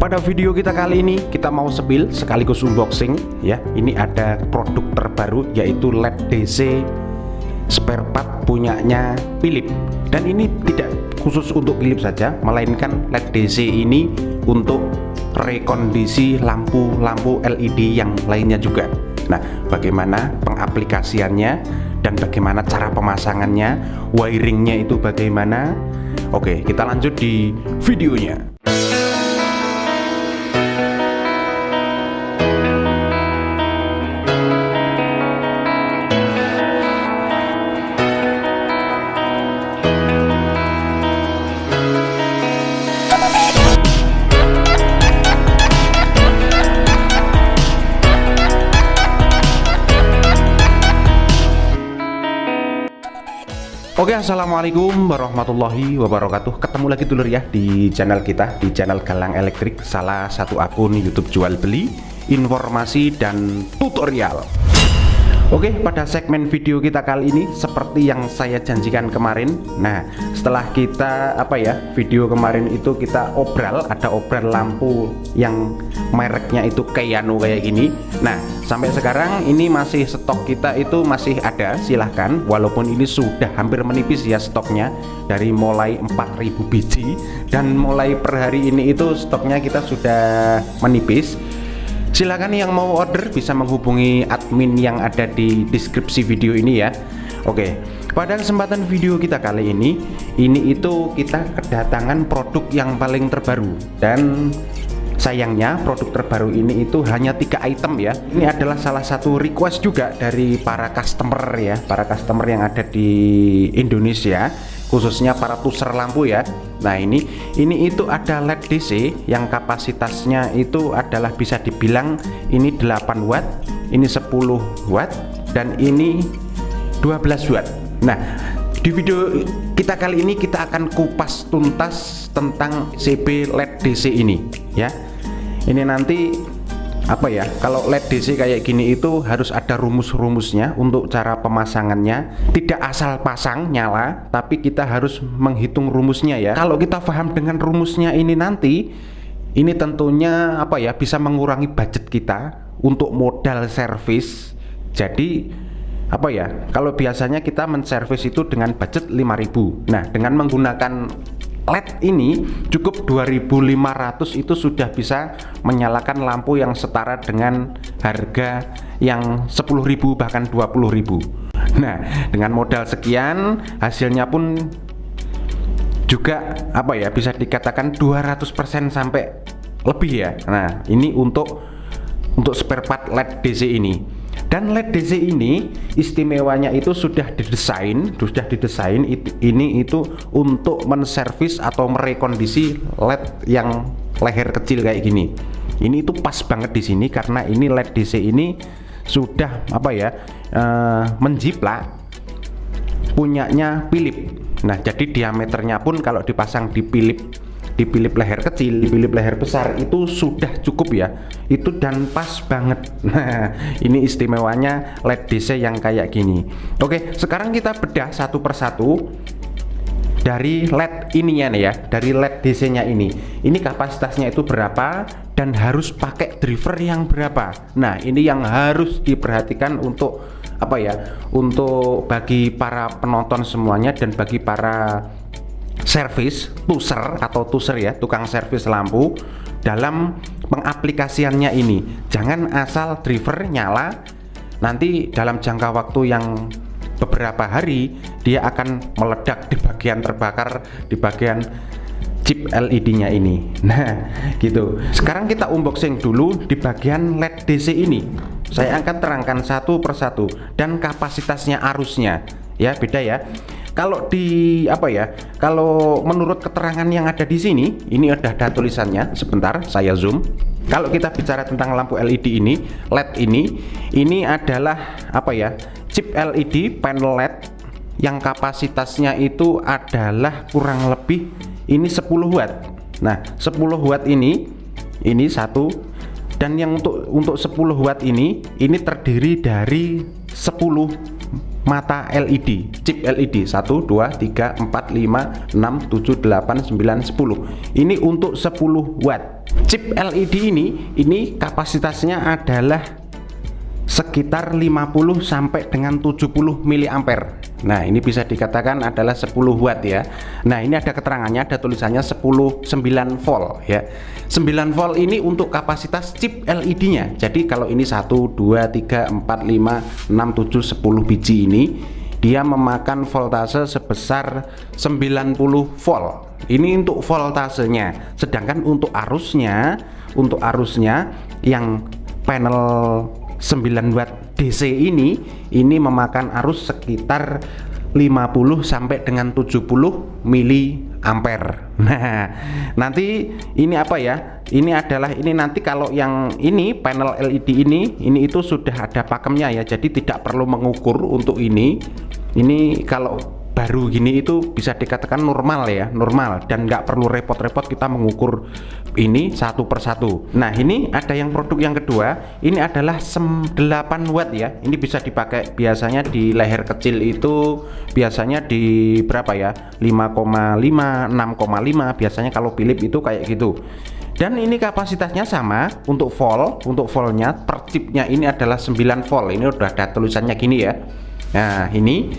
Pada video kita kali ini kita mau spill sekaligus unboxing ya. Ini ada produk terbaru yaitu LED DC spare part punyanya Philips. Dan ini tidak khusus untuk Philips saja, melainkan LED DC ini untuk rekondisi lampu-lampu LED yang lainnya juga. Nah, bagaimana pengaplikasiannya dan bagaimana cara pemasangannya, wiringnya itu bagaimana? Oke, kita lanjut di videonya. Oke, assalamualaikum warahmatullahi wabarakatuh. Ketemu lagi dulur ya di channel kita, di channel Galang Elektrik, salah satu akun YouTube jual beli, informasi dan tutorial. Oke, pada segmen video kita kali ini seperti yang saya janjikan kemarin. Nah, setelah kita video kemarin itu kita ada obral lampu yang mereknya itu Kayano kayak gini. Nah, sampai sekarang ini masih stok kita itu masih ada, silahkan. Walaupun ini sudah hampir menipis ya stoknya, dari mulai 4000 biji dan mulai per hari ini itu stoknya kita sudah menipis. Silakan yang mau order bisa menghubungi admin yang ada di deskripsi video ini ya. Oke, pada kesempatan video kita kali ini itu kita kedatangan produk yang paling terbaru. Dan sayangnya produk terbaru ini itu hanya 3 item ya. Ini adalah salah satu request juga dari para customer ya, para customer yang ada di Indonesia, khususnya para tuser lampu ya. Nah, ini itu ada LED DC yang kapasitasnya itu adalah bisa dibilang ini 8 watt, ini 10 watt, dan ini 12 watt. Nah, di video kita kali ini kita akan kupas tuntas tentang CB LED DC ini ya. Ini nanti kalau LED DC kayak gini itu harus ada rumus-rumusnya untuk cara pemasangannya. Tidak asal pasang nyala, tapi kita harus menghitung rumusnya ya. Kalau kita paham dengan rumusnya ini nanti, ini tentunya bisa mengurangi budget kita untuk modal servis. Jadi kalau biasanya kita menservis itu dengan budget 5.000. Nah, dengan menggunakan LED ini cukup 2.500 itu sudah bisa menyalakan lampu yang setara dengan harga yang 10.000 bahkan 20.000. Nah, dengan modal sekian hasilnya pun juga bisa dikatakan 200% sampai lebih ya. Nah, ini untuk spare part LED DC ini. Dan LED DC ini istimewanya itu sudah didesain ini itu untuk menservis atau merekondisi LED yang leher kecil kayak gini. Ini itu pas banget di sini karena ini LED DC ini sudah menjiplak punyanya Philips. Nah, jadi diameternya pun kalau dipasang di Philips leher kecil, di Philips leher besar itu sudah cukup ya. Itu dan pas banget. Nah, ini istimewanya LED DC yang kayak gini. Oke, sekarang kita bedah satu persatu dari LED ininya nih ya, dari LED DC nya ini. Ini kapasitasnya itu berapa dan harus pakai driver yang berapa. Nah, ini yang harus diperhatikan untuk untuk bagi para penonton semuanya dan bagi para servis tuser ya, tukang servis lampu dalam pengaplikasiannya ini. Jangan asal driver nyala, nanti dalam jangka waktu yang beberapa hari dia akan meledak di bagian terbakar di bagian chip LED-nya ini. Nah, gitu. Sekarang kita unboxing dulu di bagian LED DC ini. Saya akan terangkan satu persatu dan kapasitasnya arusnya ya, beda ya. Kalau kalau menurut keterangan yang ada di sini, ini ada tulisannya. Sebentar, saya zoom. Kalau kita bicara tentang lampu LED ini, LED ini adalah chip LED panel LED yang kapasitasnya itu adalah kurang lebih ini 10 watt. Nah, 10 watt ini satu, dan yang untuk 10 watt ini terdiri dari 10 mata LED, chip LED 1, 2, 3, 4, 5, 6, 7, 8, 9, 10. Ini untuk 10 watt. chip LED ini kapasitasnya adalah sekitar 50 sampai dengan 70 mA. Nah, ini bisa dikatakan adalah 10 watt ya. Nah, ini ada keterangannya, ada tulisannya 9 volt ya. 9 volt ini untuk kapasitas chip LED-nya. Jadi kalau ini 1 2 3 4 5 6 7 10 biji ini, dia memakan voltase sebesar 90 volt. Ini untuk voltasenya. Sedangkan untuk arusnya yang panel 9 watt DC ini memakan arus sekitar 50 sampai dengan 70 miliampere. Nah, nanti ini apa ya? Ini nanti kalau yang ini panel LED ini itu sudah ada pakemnya ya. Jadi tidak perlu mengukur untuk ini. Ini kalau baru gini itu bisa dikatakan normal ya, normal, dan nggak perlu repot-repot kita mengukur ini satu persatu. Nah, ini ada yang produk yang kedua, ini adalah 8 watt ya. Ini bisa dipakai biasanya di leher kecil itu biasanya di berapa ya, 5,5 6,5 biasanya kalau Philips itu kayak gitu. Dan ini kapasitasnya sama untuk voltnya per chipnya ini adalah 9 volt. Ini udah ada tulisannya gini ya. Nah, ini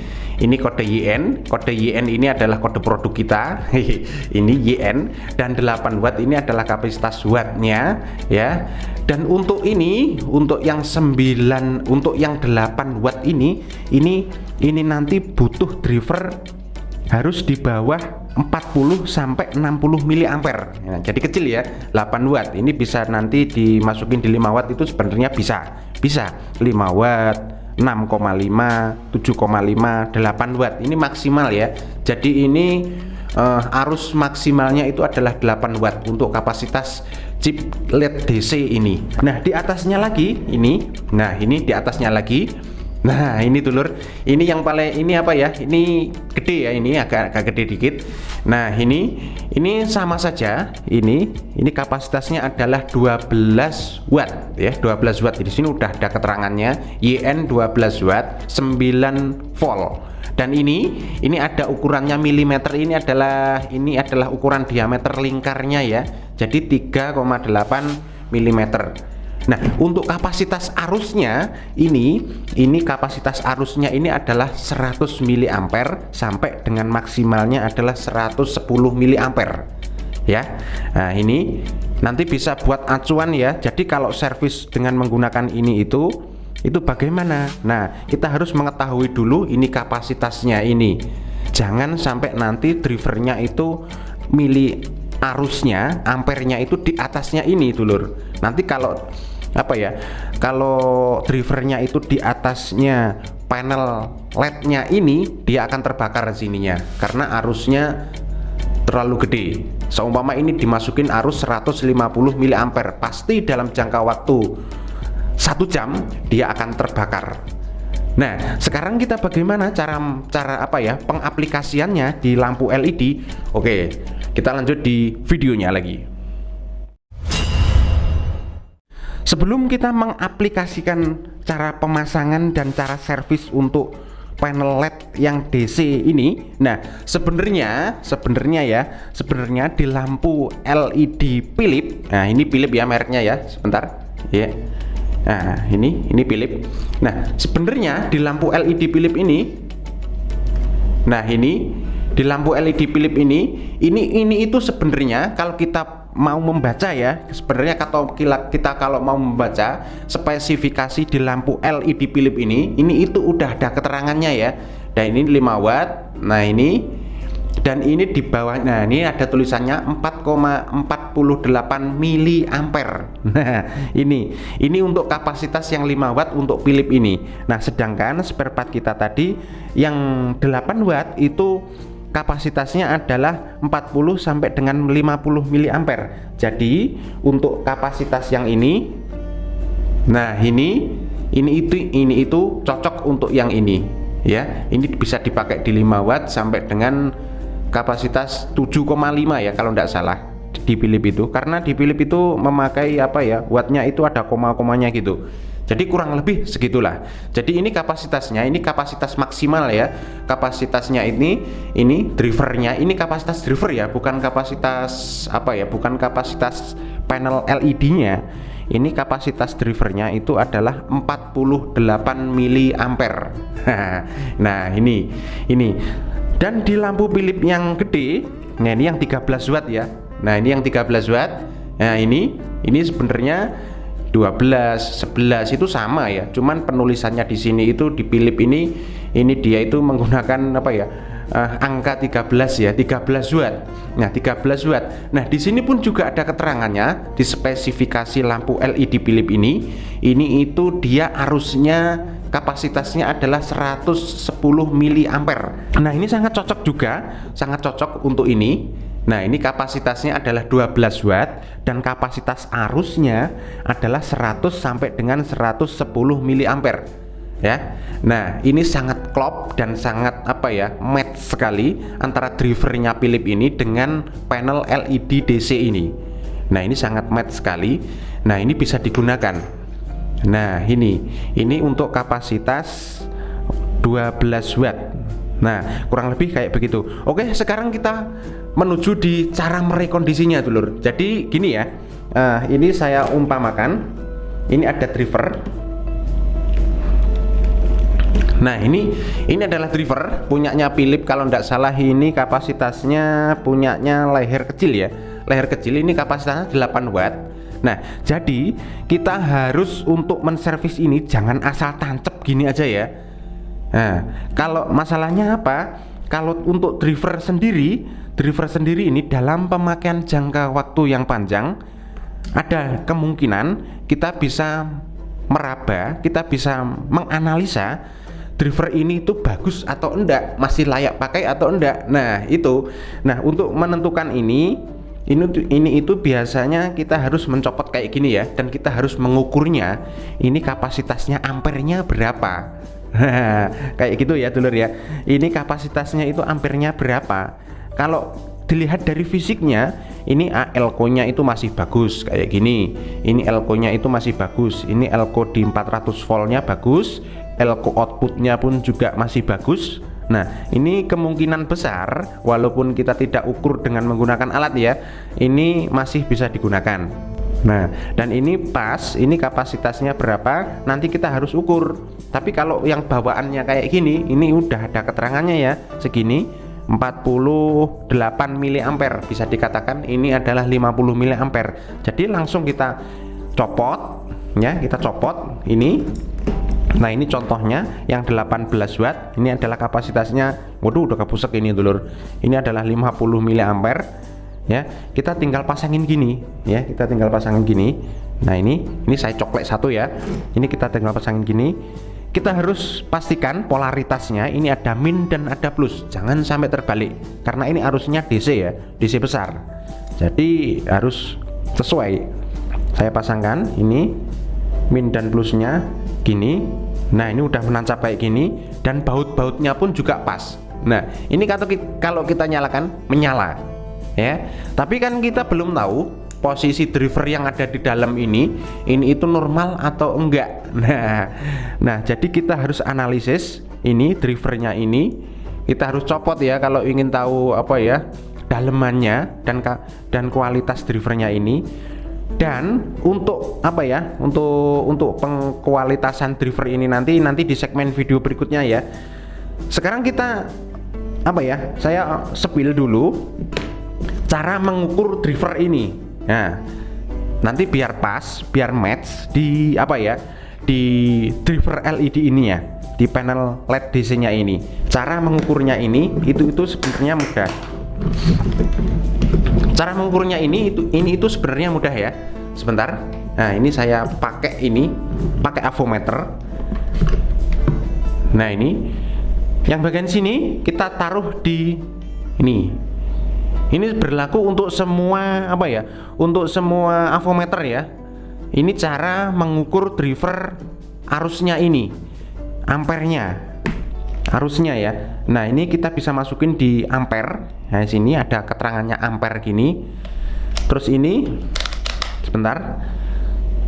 kode YN. Kode YN ini adalah kode produk kita. Ini YN, dan 8 watt ini adalah kapasitas wattnya ya. Dan untuk yang 8 watt ini nanti butuh driver harus di bawah 40 sampai 60 miliampere. Nah, jadi kecil ya, 8 watt. Ini bisa nanti dimasukin di 5 watt itu sebenarnya bisa 5 watt, 6,5, 7,5, 8 watt. Ini maksimal ya. Jadi ini arus maksimalnya itu adalah 8 watt untuk kapasitas chip LED DC ini. Nah, di atasnya lagi di atasnya lagi. Nah, ini dulur, ini yang paling ini apa ya? Ini gede ya, ini agak gede dikit. Nah, ini sama saja. Ini kapasitasnya adalah 12 watt ya, 12 watt. Di sini udah ada keterangannya, YN 12 watt, 9 volt. Dan ini ada ukurannya milimeter. Ini adalah ukuran diameter lingkarnya ya. Jadi 3,8 milimeter. Nah, untuk kapasitas arusnya ini kapasitas arusnya ini adalah 100 miliampere sampai dengan maksimalnya adalah 110 miliampere ya. Nah, ini nanti bisa buat acuan ya. Jadi kalau servis dengan menggunakan ini itu bagaimana? Nah, kita harus mengetahui dulu ini kapasitasnya ini. Jangan sampai nanti drivernya itu arusnya, ampernya itu di atasnya ini dulur. Nanti kalau drivernya itu di atasnya panel LED-nya ini, dia akan terbakar sininya karena arusnya terlalu gede. Seumpama ini dimasukin arus 150 miliampere, pasti dalam jangka waktu 1 jam dia akan terbakar. Nah, sekarang kita bagaimana cara pengaplikasiannya di lampu LED? Oke, kita lanjut di videonya lagi. Sebelum kita mengaplikasikan cara pemasangan dan cara servis untuk panel LED yang DC ini, nah sebenarnya di lampu LED Philips, nah ini Philips ya mereknya ya, sebentar ya. Nah, ini Philips. Nah, sebenarnya di lampu LED Philips ini, nah ini di lampu LED Philips ini itu sebenarnya kalau kita mau membaca ya, sebenarnya kita kalau mau membaca spesifikasi di lampu LED Philips ini itu udah ada keterangannya ya. Dan ini 5 watt. Nah, ini dan ini di bawah, nah ini ada tulisannya 4,48 miliampere. Nah, ini untuk kapasitas yang 5 watt untuk Philips ini. Nah, sedangkan spare part kita tadi yang 8 watt itu kapasitasnya adalah 40 sampai dengan 50 miliampere. Jadi untuk kapasitas yang ini, nah ini itu cocok untuk yang ini ya. Ini bisa dipakai di 5 watt sampai dengan kapasitas 7,5 ya kalau tidak salah di Philips itu, karena di Philips itu memakai wattnya itu ada koma-komanya gitu. Jadi kurang lebih segitulah. Jadi ini kapasitasnya, ini kapasitas maksimal ya. Kapasitasnya ini drivernya, ini kapasitas driver ya, bukan kapasitas apa ya, bukan kapasitas panel LED-nya. Ini kapasitas drivernya itu adalah 48 miliampere. Nah, ini. Dan di lampu Philips yang gede, nah ini yang 13 watt ya. Nah, ini yang 13 watt. Nah, ini sebenarnya 12, 11 itu sama ya. Cuman penulisannya di sini itu di Philips ini dia itu menggunakan apa ya? Angka 13 ya, 13 watt. Nah, 13 watt. Nah, di sini pun juga ada keterangannya di spesifikasi lampu LED Philips ini itu dia arusnya kapasitasnya adalah 110 miliampere. Nah, ini sangat cocok juga, sangat cocok untuk ini. Nah, ini kapasitasnya adalah 12 watt dan kapasitas arusnya adalah 100 sampai dengan 110 miliampere. Ya, nah ini sangat klop dan sangat apa ya, match sekali antara drivernya Philips ini dengan panel LED DC ini. Nah, ini sangat match sekali. Nah, ini bisa digunakan. Nah, ini untuk kapasitas 12 watt. Nah, kurang lebih kayak begitu. Oke, sekarang kita menuju di cara merekondisinya dulur. Jadi gini ya, ini saya umpamakan, ini ada driver. Nah, ini adalah driver punyanya Philips, kalau tidak salah ini kapasitasnya punyanya leher kecil ya. Leher kecil ini kapasitasnya 8 watt. Nah, jadi kita harus untuk menservis ini jangan asal tancep gini aja ya. Nah, kalau masalahnya apa? Kalau untuk driver sendiri ini dalam pemakaian jangka waktu yang panjang ada kemungkinan kita bisa meraba, kita bisa menganalisa driver ini itu bagus atau enggak, masih layak pakai atau enggak. Nah, itu. Nah, untuk menentukan ini itu biasanya kita harus mencopot kayak gini ya, dan kita harus mengukurnya ini kapasitasnya ampernya berapa. Kayak gitu ya dulur ya. Ini kapasitasnya itu ampernya berapa. Kalau dilihat dari fisiknya, ini elko-nya itu masih bagus kayak gini. Ini elko-nya itu masih bagus. Ini elko di 400 voltnya bagus. Elko outputnya pun juga masih bagus. Nah, ini kemungkinan besar walaupun kita tidak ukur dengan menggunakan alat ya, ini masih bisa digunakan. Nah, dan ini pas, ini kapasitasnya berapa, nanti kita harus ukur. Tapi kalau yang bawaannya kayak gini, ini udah ada keterangannya ya, segini 48 miliampere, bisa dikatakan ini adalah 50 miliampere. Jadi langsung kita copot ya, kita copot ini. Nah, ini contohnya yang 18 watt, ini adalah kapasitasnya. Waduh, udah kepusek ini dulur. Ini adalah 50 miliampere ya. Kita tinggal pasangin gini ya, kita tinggal pasangin gini. Nah, ini saya coklek satu ya. Ini kita tinggal pasangin gini. Kita harus pastikan polaritasnya ini ada min dan ada plus, jangan sampai terbalik karena ini arusnya DC ya, DC besar. Jadi harus sesuai. Saya pasangkan ini min dan plusnya gini. Nah, ini udah menancap kayak gini dan baut-bautnya pun juga pas. Nah, ini kalau kita nyalakan menyala ya. Tapi kan kita belum tahu posisi driver yang ada di dalam ini itu normal atau enggak. Nah, jadi kita harus analisis ini drivernya ini. Kita harus copot ya kalau ingin tahu apa ya dalemannya dan kualitas drivernya ini. Dan untuk apa ya, untuk pengkualitasan driver ini nanti di segmen video berikutnya ya. Sekarang kita apa ya, saya spill dulu cara mengukur driver ini. Nah, nanti biar pas, biar match di apa ya, di driver LED ini ya, di panel LED DC nya ini. Cara mengukurnya ini itu sebenarnya mudah. Cara mengukurnya ini itu sebenarnya mudah ya. Sebentar. Nah, ini saya pakai avometer. Nah, ini yang bagian sini kita taruh di ini. Ini berlaku untuk semua apa ya? Untuk semua avometer ya. Ini cara mengukur driver arusnya ini. Ampernya. Arusnya ya. Nah, ini kita bisa masukin di ampere. Nah, sini ada keterangannya ampere gini. Terus ini sebentar.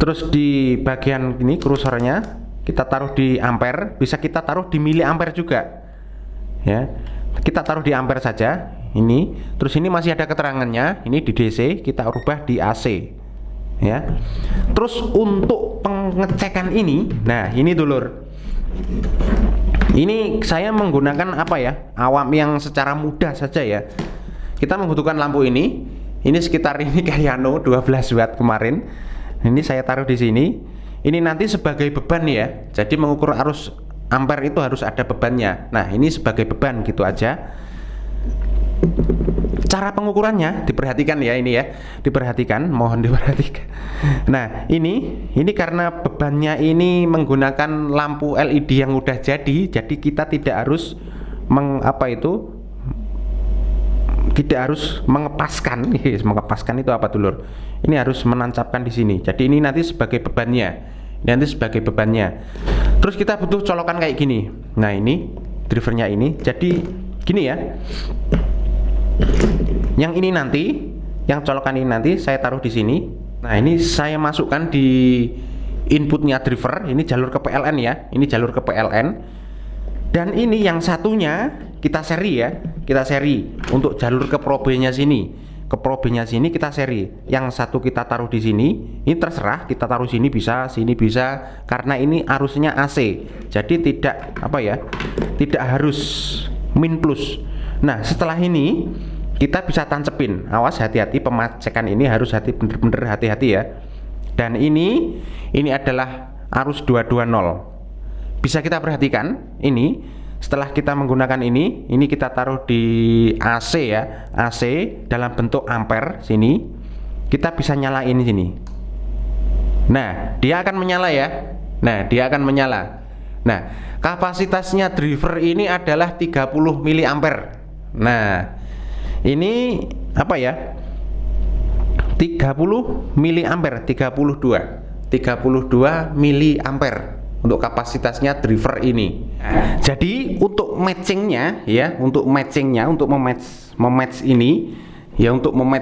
Terus di bagian ini kursornya kita taruh di ampere, bisa kita taruh di miliampere juga ya. Kita taruh di ampere saja ini. Terus ini masih ada keterangannya, ini di DC, kita rubah di AC ya. Terus untuk pengecekan ini, nah ini dulur, ini saya menggunakan apa ya, awam yang secara mudah saja ya. Kita membutuhkan lampu ini sekitar ini kayak 12 watt kemarin. Ini saya taruh di sini. Ini nanti sebagai beban ya. Jadi mengukur arus ampere itu harus ada bebannya. Nah, ini sebagai beban gitu aja. Cara pengukurannya diperhatikan ya, ini ya. Diperhatikan, mohon diperhatikan. Nah, ini karena bebannya ini menggunakan lampu LED yang udah jadi kita tidak harus tidak harus mengepaskan. Mengepaskan itu apa dulur? Ini harus menancapkan di sini. Jadi ini nanti sebagai bebannya. Terus kita butuh colokan kayak gini. Nah, ini drivernya ini. Jadi gini ya. Yang ini nanti, yang colokan ini nanti saya taruh di sini. Nah, ini saya masukkan di inputnya driver. Ini jalur ke PLN ya. Ini jalur ke PLN. Dan ini yang satunya kita seri ya, kita seri untuk jalur ke probenya sini. Ke probenya sini kita seri. Yang satu kita taruh di sini. Ini terserah kita taruh sini bisa, karena ini arusnya AC. Jadi tidak tidak harus min plus. Nah, setelah ini kita bisa tancepin. Awas, hati-hati, pemacekan ini harus bener-bener hati-hati ya. Dan ini adalah arus 220. Bisa kita perhatikan ini setelah kita menggunakan ini kita taruh di AC ya, AC dalam bentuk ampere sini. Kita bisa nyalain sini. Nah, dia akan menyala ya. Nah, kapasitasnya driver ini adalah 30 miliampere. Nah, ini apa ya? 30 miliampere, 32 miliampere untuk kapasitasnya driver ini. Jadi untuk matchingnya ya, untuk mematch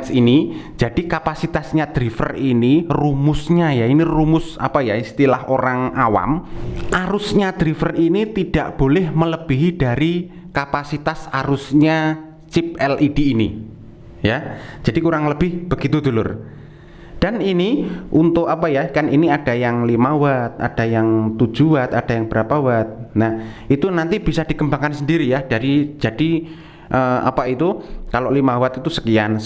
ini, jadi kapasitasnya driver ini, rumusnya ya, ini rumus apa ya, istilah orang awam, arusnya driver ini tidak boleh melebihi dari kapasitas arusnya chip LED ini ya. Jadi kurang lebih begitu dulur. Dan ini untuk apa ya, kan ini ada yang 5 watt, ada yang 7 watt, ada yang berapa watt. Nah, itu nanti bisa dikembangkan sendiri ya, kalau 5 watt itu sekian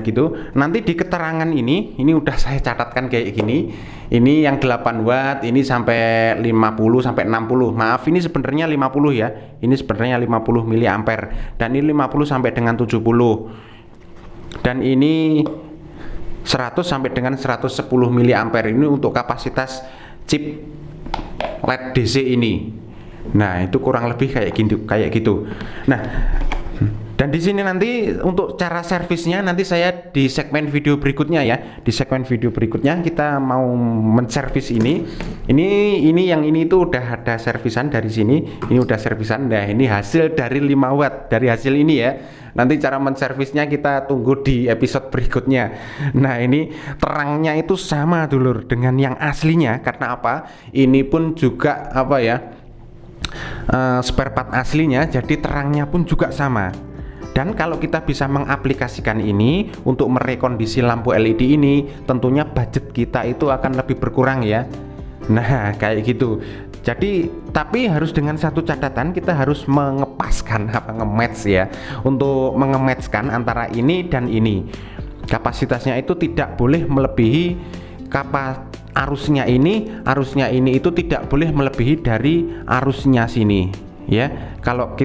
gitu. Nanti di keterangan ini udah saya catatkan kayak gini. Ini yang 8 watt, ini sampai 50 sampai 60. Maaf, ini sebenarnya 50 ya. Ini sebenarnya 50 miliampere dan ini 50 sampai dengan 70. Dan ini 100 sampai dengan 110 miliampere ini untuk kapasitas chip LED DC ini. Nah, itu kurang lebih kayak gitu. Nah, dan di sini nanti untuk cara servisnya nanti saya di segmen video berikutnya ya. Di segmen video berikutnya kita mau menservis ini. Ini yang ini itu udah ada servisan dari sini. Ini udah servisan. Nah, ini hasil dari 5 watt dari hasil ini ya. Nanti cara menservisnya kita tunggu di episode berikutnya. Nah, ini terangnya itu sama dulur dengan yang aslinya. Karena apa? Ini pun juga apa ya, spare part aslinya, jadi terangnya pun juga sama. Dan kalau kita bisa mengaplikasikan ini untuk merekondisi lampu LED ini, tentunya budget kita itu akan lebih berkurang ya. Nah, kayak gitu. Jadi, tapi harus dengan satu catatan, kita harus mengepaskan nge-match ya. Untuk mengematchkan antara ini dan ini. Kapasitasnya itu tidak boleh melebihi arusnya ini itu tidak boleh melebihi dari arusnya sini ya. Kalau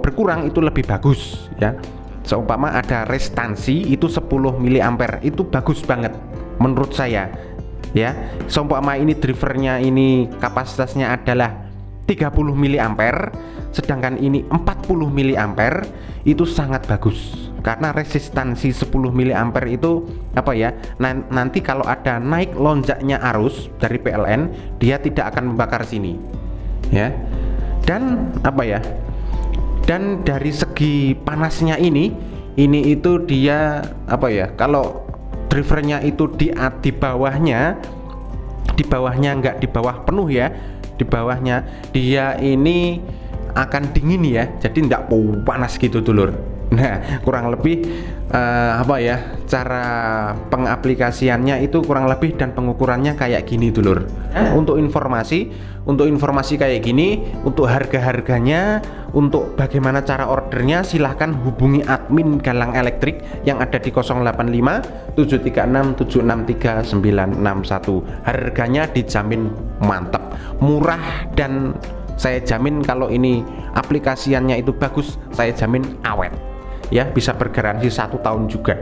berkurang itu lebih bagus ya. Seumpama ada restansi itu 10 miliampere, itu bagus banget menurut saya ya. Seumpama ini drivernya ini kapasitasnya adalah 30 miliampere, sedangkan ini 40 miliampere, itu sangat bagus. Karena resistansi 10 miliampere itu apa ya, nanti kalau ada naik lonjaknya arus dari PLN, dia tidak akan membakar sini ya. Dan apa ya, dan dari segi panasnya ini itu dia apa ya, kalau drivernya itu di bawahnya di bawahnya nggak di bawah penuh ya, di bawahnya dia ini akan dingin ya, jadi nggak panas gitu dulur. Nah kurang lebih apa ya, cara pengaplikasiannya itu kurang lebih dan pengukurannya kayak gini dulur. Untuk informasi kayak gini, untuk harga-harganya, untuk bagaimana cara ordernya, silahkan hubungi admin Galang Elektrik yang ada di 085 736 763 961. Harganya dijamin mantap, murah, dan saya jamin kalau ini aplikasiannya itu bagus, saya jamin awet ya, bisa bergaransi 1 tahun juga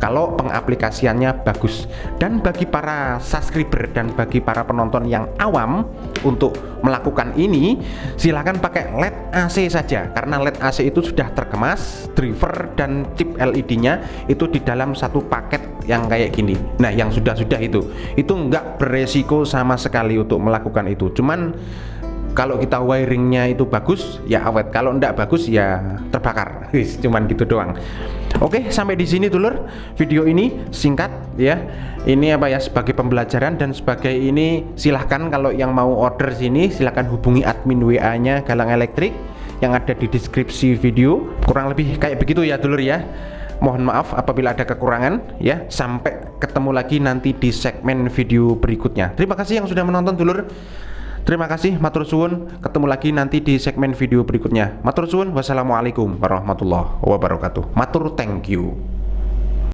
kalau pengaplikasiannya bagus. Dan bagi para subscriber dan bagi para penonton yang awam, untuk melakukan ini silahkan pakai LED AC saja, karena LED AC itu sudah terkemas, driver dan chip LED nya itu di dalam satu paket yang kayak gini. Nah yang sudah-sudah itu nggak beresiko sama sekali untuk melakukan itu. Cuman kalau kita wiringnya itu bagus ya awet, kalau enggak bagus ya terbakar. Cuman gitu doang. Oke, sampai di sini dulur video ini singkat ya. Ini apa ya, sebagai pembelajaran dan sebagai ini, silahkan kalau yang mau order sini silahkan hubungi admin WA nya Galang Elektrik yang ada di deskripsi video. Kurang lebih kayak begitu ya dulur ya. Mohon maaf apabila ada kekurangan ya. Sampai ketemu lagi nanti di segmen video berikutnya. Terima kasih yang sudah menonton dulur. Terima kasih, matur suwun. Ketemu lagi nanti di segmen video berikutnya. Matur suwun. Wassalamualaikum warahmatullahi wabarakatuh. Matur thank you.